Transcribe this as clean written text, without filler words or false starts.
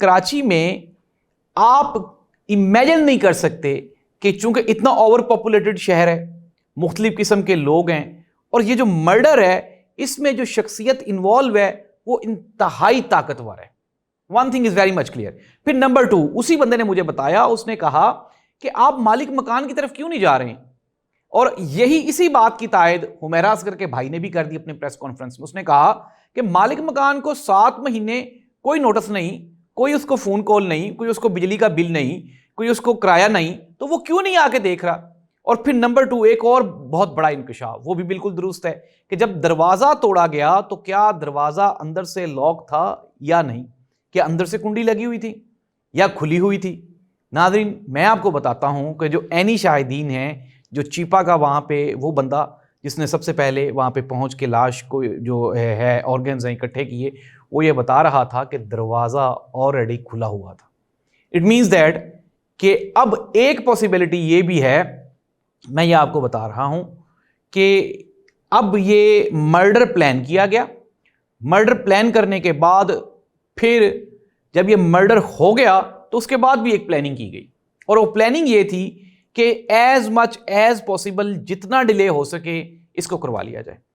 کراچی میں آپ امیجن نہیں کر سکتے کہ چونکہ اتنا اوور پاپولیٹڈ شہر ہے، مختلف قسم کے لوگ ہیں، اور یہ جو مرڈر ہے اس میں جو شخصیت انوالو ہے وہ انتہائی طاقتور ہے. One thing is very much clear. پھر نمبر 2، اسی بندے نے مجھے بتایا، اس نے کہا کہ آپ مالک مکان کی طرف کیوں نہیں جا رہے ہیں؟ اور یہی اسی بات کی تائید حمیرہ اصغر کے بھائی نے بھی کر دی اپنے پریس کانفرنس میں. اس نے کہا کہ مالک مکان کو 7 مہینے کوئی نوٹس نہیں، کوئی اس کو فون کال نہیں، کوئی اس کو بجلی کا بل نہیں، کوئی اس کو کرایہ نہیں، تو وہ کیوں نہیں آ کے دیکھ رہا؟ اور پھر نمبر 2 ایک اور بہت بڑا انکشاف، وہ بھی بالکل درست ہے، کہ جب دروازہ توڑا گیا تو کیا دروازہ اندر سے لاک تھا یا نہیں؟ کیا اندر سے کنڈی لگی ہوئی تھی یا کھلی ہوئی تھی؟ ناظرین، میں آپ کو بتاتا ہوں کہ جو عینی شاہدین ہیں، جو چیپا کا وہاں پہ وہ بندہ جس نے سب سے پہلے وہاں پہ پہنچ کے لاش کو جو ہے آرگنز اکٹھے کیے، وہ یہ بتا رہا تھا کہ دروازہ آلریڈی کھلا ہوا تھا. اٹ مینز دیٹ کہ اب ایک پاسبلٹی یہ بھی ہے، میں یہ آپ کو بتا رہا ہوں کہ اب یہ مرڈر پلان کیا گیا. مرڈر پلان کرنے کے بعد پھر جب یہ مرڈر ہو گیا تو اس کے بعد بھی ایک پلاننگ کی گئی، اور وہ پلاننگ یہ تھی کہ ایز مچ ایز پاسبل جتنا ڈیلے ہو سکے اس کو کروا لیا جائے.